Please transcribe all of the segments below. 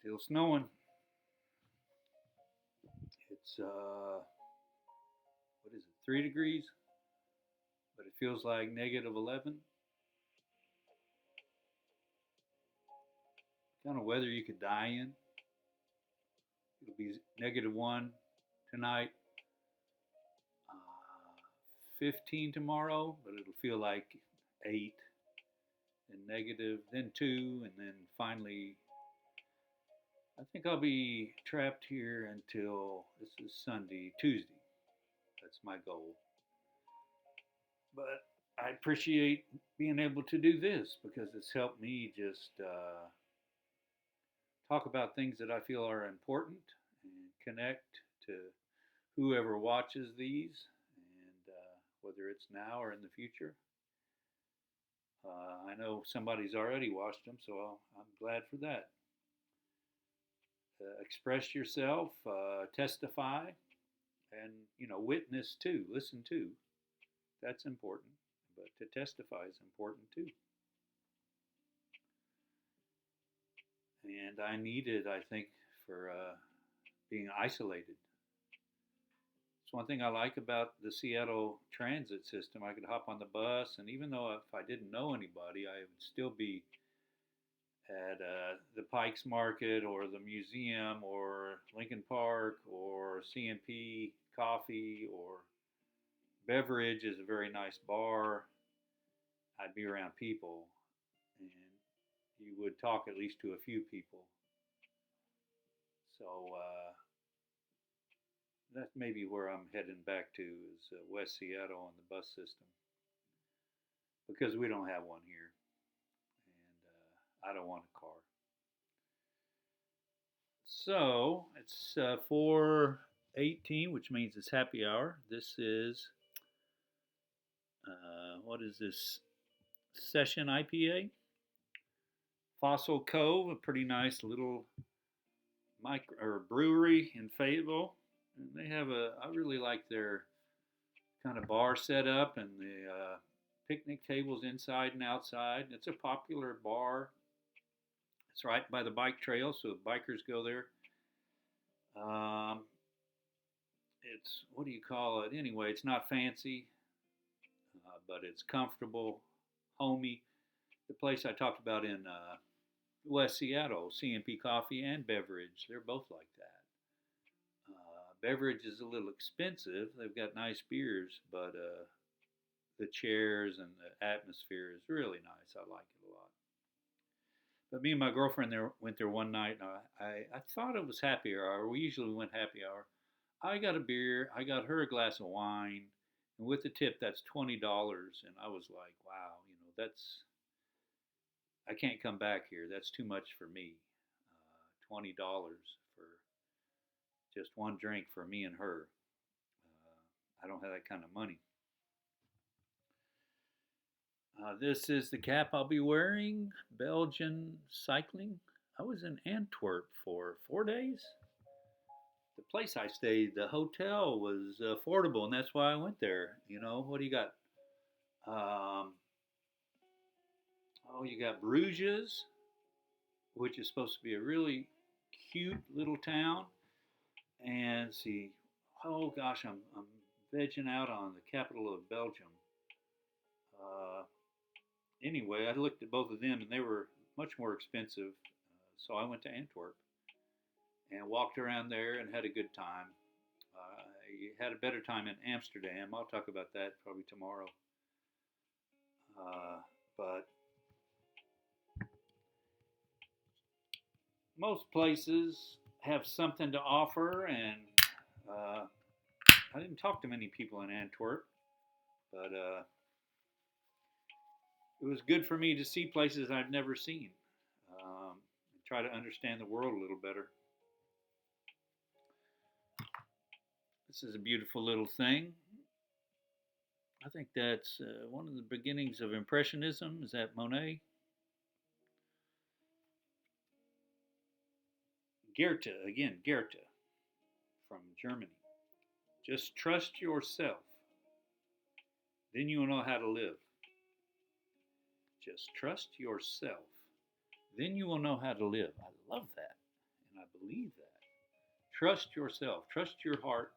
Still snowing. It's what is it, 3 degrees? But it feels like -11. Kind of weather you could die in. It'll be -1 tonight, 15 tomorrow, but it'll feel like 8, then negative, then 2, and then finally, I think I'll be trapped here until this is Sunday, Tuesday. That's my goal. But I appreciate being able to do this because it's helped me just talk about things that I feel are important and connect to whoever watches these, and whether it's now or in the future. I know somebody's already watched them, so I'm glad for that. Express yourself, testify, and witness too, listen too. That's important, but to testify is important too. And I need it, I think, for being isolated. It's one thing I like about the Seattle transit system. I could hop on the bus, and even though if I didn't know anybody, I would still be at the Pikes Market or the museum or Lincoln Park or CMP Coffee or Beverage is a very nice bar. I'd be around people, and you would talk at least to a few people. So that's maybe where I'm heading back to is West Seattle and the bus system because we don't have one here, and I don't want a car. So it's 4:18, which means it's happy hour. This is what is this session IPA? Fossil Cove, a pretty nice little micro or brewery in Fayetteville. And they have I really like their kind of bar setup and the picnic tables inside and outside. It's a popular bar. It's right by the bike trail, so bikers go there. Um, it's, what do you call it? Anyway, it's not fancy, but it's comfortable, homey. The place I talked about in West Seattle, CMP Coffee and Beverage, they're both like that. Beverage is a little expensive. They've got nice beers, but the chairs and the atmosphere is really nice. I like it a lot. But me and my girlfriend went there one night, and I thought it was happy hour. We usually went happy hour. I got a beer. I got her a glass of wine, and with the tip, that's $20. And I was like, wow, that's I can't come back here. That's too much for me. $20 for just one drink for me and her. I don't have that kind of money. This is the cap I'll be wearing. Belgian cycling. I was in Antwerp for 4 days. The place I stayed, the hotel was affordable, and that's why I went there. What do you got? You got Bruges, which is supposed to be a really cute little town. And see, oh gosh, I'm vegging out on the capital of Belgium. Anyway, I looked at both of them, and they were much more expensive. So I went to Antwerp and walked around there and had a good time. I had a better time in Amsterdam. I'll talk about that probably tomorrow. But most places have something to offer, and I didn't talk to many people in Antwerp, but it was good for me to see places I've never seen, and try to understand the world a little better. This is a beautiful little thing. I think that's one of the beginnings of Impressionism. Is that Monet? Goethe, again, Goethe from Germany. Just trust yourself. Then you will know how to live. Just trust yourself. Then you will know how to live. I love that. And I believe that. Trust yourself, trust your heart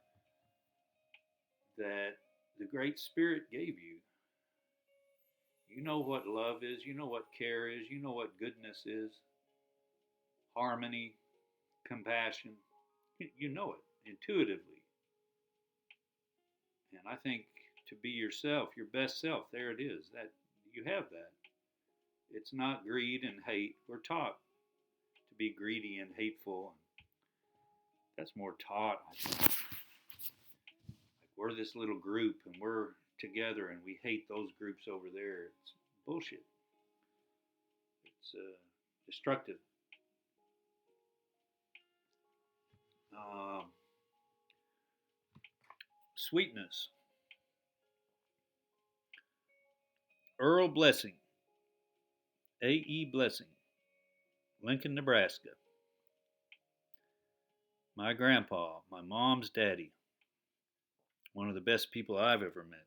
that the Great Spirit gave you. You know what love is, you know what care is, you know what goodness is, harmony, compassion. You know it intuitively. And I think to be yourself, your best self, there it is. That you have that. It's not greed and hate. We're taught to be greedy and hateful. That's more taught, I think. Like we're this little group and we're together and we hate those groups over there. It's bullshit. It's destructive. Um, Sweetness. Earl Blessing, A.E. Blessing, Lincoln, Nebraska. My grandpa, my mom's daddy, one of the best people I've ever met.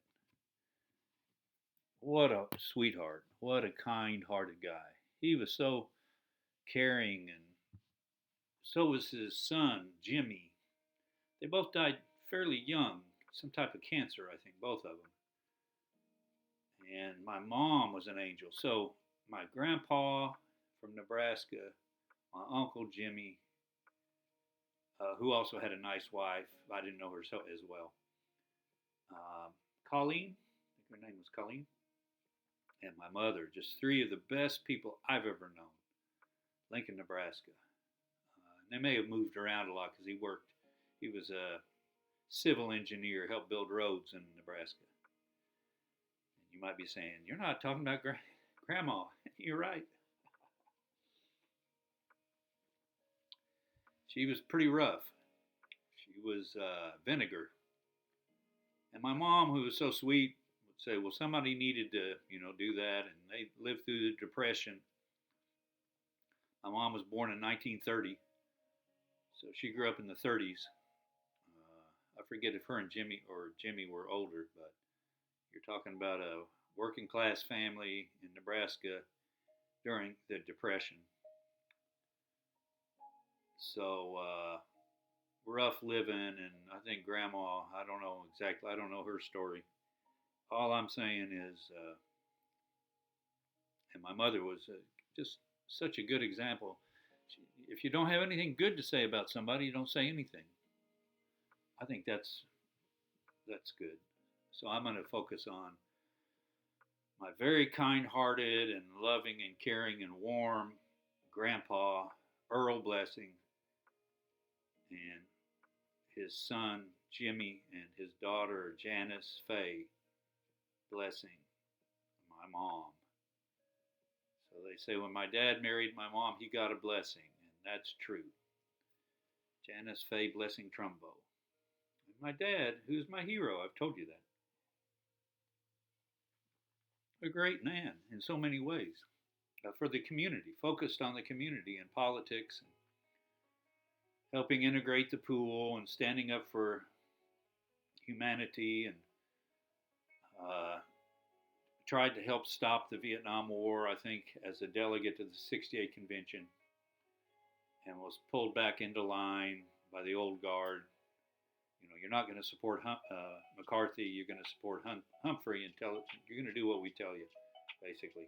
What a sweetheart. What a kind hearted guy. He was so caring, and so was his son, Jimmy. They both died fairly young, some type of cancer, I think, both of them. And my mom was an angel. So my grandpa from Nebraska, my uncle Jimmy, who also had a nice wife. I didn't know her so as well. Colleen, I think her name was Colleen, and my mother, just three of the best people I've ever known. Lincoln, Nebraska. They may have moved around a lot because he worked. He was a civil engineer, helped build roads in Nebraska. And you might be saying, "You're not talking about Grandma." You're right. She was pretty rough. She was vinegar. And my mom, who was so sweet, would say, "Well, somebody needed to, do that." And they lived through the Depression. My mom was born in 1930, so she grew up in the 30s. I forget if her and Jimmy were older, but you're talking about a working class family in Nebraska during the Depression. So rough living, and I think Grandma, I don't know exactly, I don't know her story. All I'm saying is, and my mother was just such a good example. If you don't have anything good to say about somebody, you don't say anything. I think that's good. So I'm going to focus on my very kind-hearted and loving and caring and warm grandpa, Earl Blessing, and his son, Jimmy, and his daughter, Janice Faye Blessing, my mom. So they say when my dad married my mom, he got a blessing, and that's true. Janice Faye Blessing Trumbo. And my dad, who's my hero, I've told you that. A great man in so many ways. For the community, focused on the community and politics, and helping integrate the pool and standing up for humanity, and tried to help stop the Vietnam War, I think, as a delegate to the 68 convention, and was pulled back into line by the old guard. You're not going to support McCarthy. You're going to support Humphrey and you're going to do what we tell you, basically.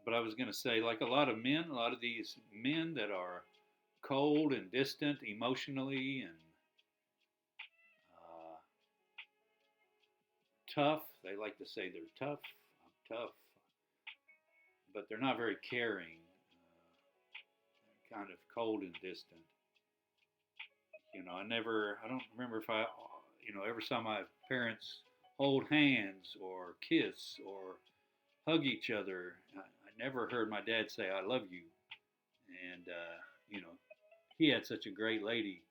But I was going to say, like a lot of these men that are cold and distant emotionally and tough. They like to say they're tough. I'm tough. But they're not very caring. They're kind of cold and distant. I don't remember if I, ever saw my parents hold hands or kiss or hug each other. I never heard my dad say, "I love you." And, he had such a great lady.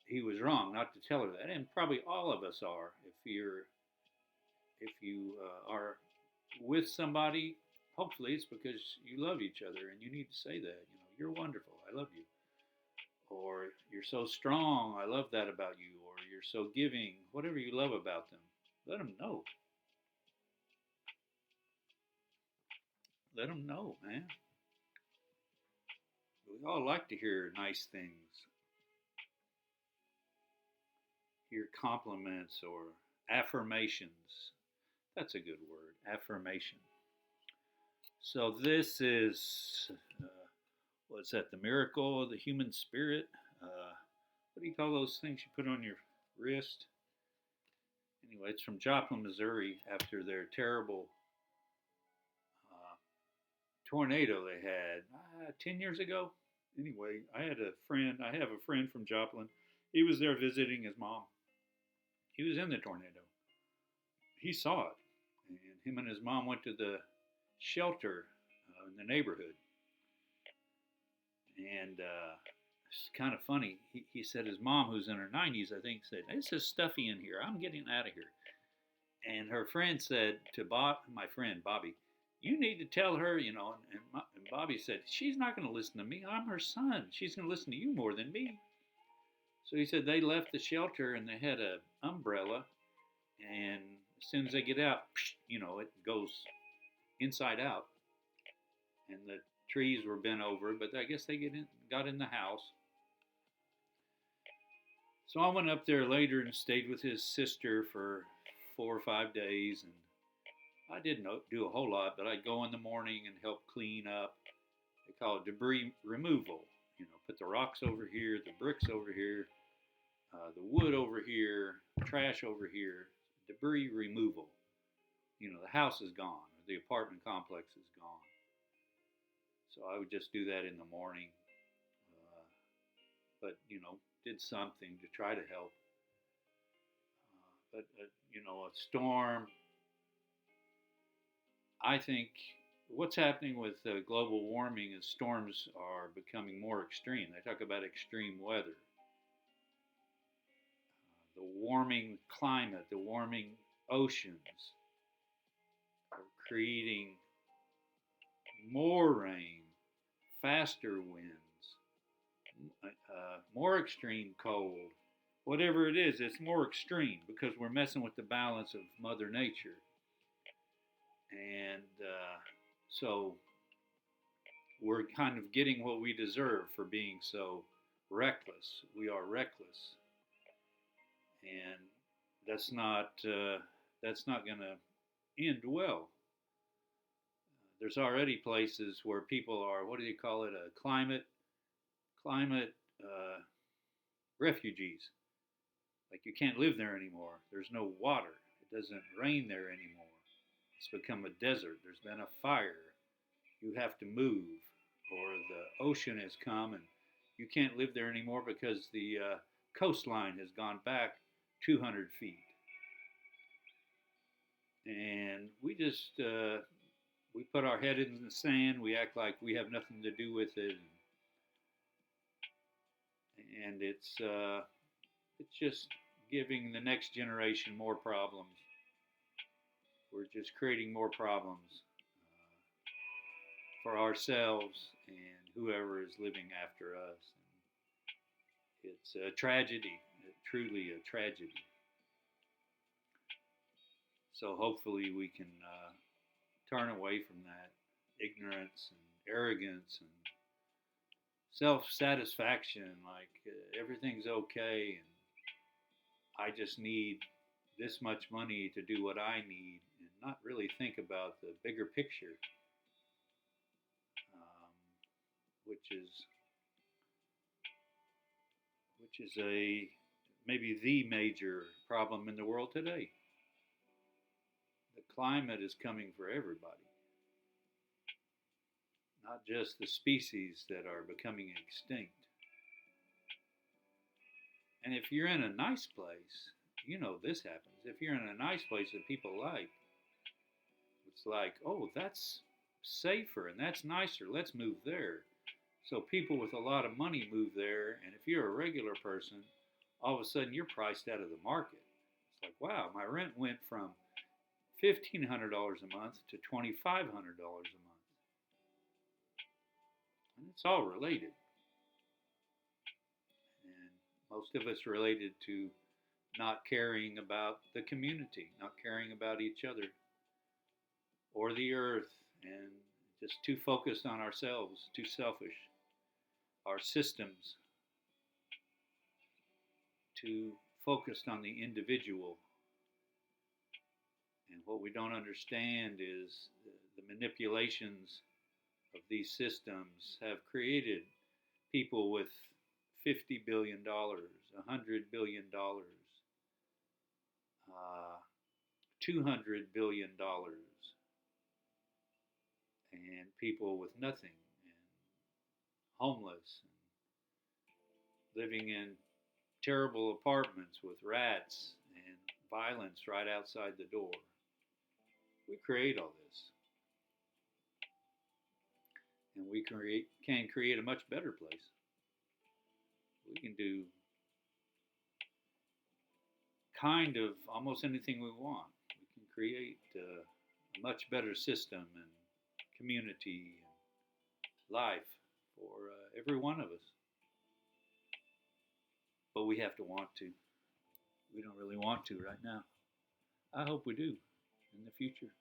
He was wrong not to tell her that. And probably all of us are. If you are with somebody, hopefully it's because you love each other and you need to say that. You're wonderful. I love you. Or you're so strong. I love that about you. Or you're so giving. Whatever you love about them, let them know. let them know, man. We all like to hear nice things, hear compliments or affirmations. That's a good word, affirmation. So this is, what's that, the miracle of the human spirit? What do you call those things you put on your wrist? Anyway, it's from Joplin, Missouri, after their terrible uh, tornado they had 10 years ago. Anyway, I have a friend from Joplin. He was there visiting his mom. He was in the tornado. He saw it. And him and his mom went to the shelter in the neighborhood. And it's kind of funny. He said his mom, who's in her 90s, I think, said, "It's just stuffy in here. I'm getting out of here." And her friend said to my friend Bobby, "You need to tell her, you know." And Bobby said, "She's not going to listen to me. I'm her son. She's going to listen to you more than me." So he said they left the shelter and they had an umbrella. And as soon as they get out, you know, it goes inside out. And the trees were bent over, but I guess they got in the house. So I went up there later and stayed with his sister for 4 or 5 days, and I didn't do a whole lot, but I'd go in the morning and help clean up. They call it debris removal. You know, put the rocks over here, the bricks over here, the wood over here, trash over here, debris removal. You know, the house is gone, or the apartment complex is gone. So I would just do that in the morning, but you know, did something to try to help. But you know, a storm. I think what's happening with global warming is storms are becoming more extreme. They talk about extreme weather, the warming climate, the warming oceans are creating more rain, faster winds, more extreme cold. Whatever it is, it's more extreme because we're messing with the balance of Mother Nature. And so we're kind of getting what we deserve for being so reckless. We are reckless, and that's not going to end well. There's already places where people are, what do you call it, a climate refugees. Like you can't live there anymore. There's no water. It doesn't rain there anymore. It's become a desert. There's been a fire. You have to move, or the ocean has come and you can't live there anymore because the coastline has gone back 200 feet. And we just we put our head in the sand. We act like we have nothing to do with it, and it's just giving the next generation more problems. We're just creating more problems for ourselves and whoever is living after us. And it's a tragedy, truly a tragedy. So hopefully we can turn away from that ignorance and arrogance and self-satisfaction, like everything's okay and I just need this much money to do what I need, and not really think about the bigger picture, which is a maybe the major problem in the world today. The climate is coming for everybody, not just the species that are becoming extinct. And if you're in a nice place, you know this happens. If you're in a nice place that people like, it's like, oh, that's safer and that's nicer. Let's move there. So people with a lot of money move there, and if you're a regular person, all of a sudden you're priced out of the market. It's like, wow, my rent went from $1,500 a month to $2,500 a month. And it's all related. And most of us related to not caring about the community, not caring about each other or the earth, and just too focused on ourselves, too selfish. Our systems too focused on the individual. And what we don't understand is the manipulations of these systems have created people with $50 billion, $100 billion, $200 billion, and people with nothing, and homeless, and living in terrible apartments with rats and violence right outside the door. We create all this, and we can create a much better place. We can do kind of almost anything we want. We can create a much better system and community and life for every one of us. But we have to want to. We don't really want to right now. I hope we do in the future.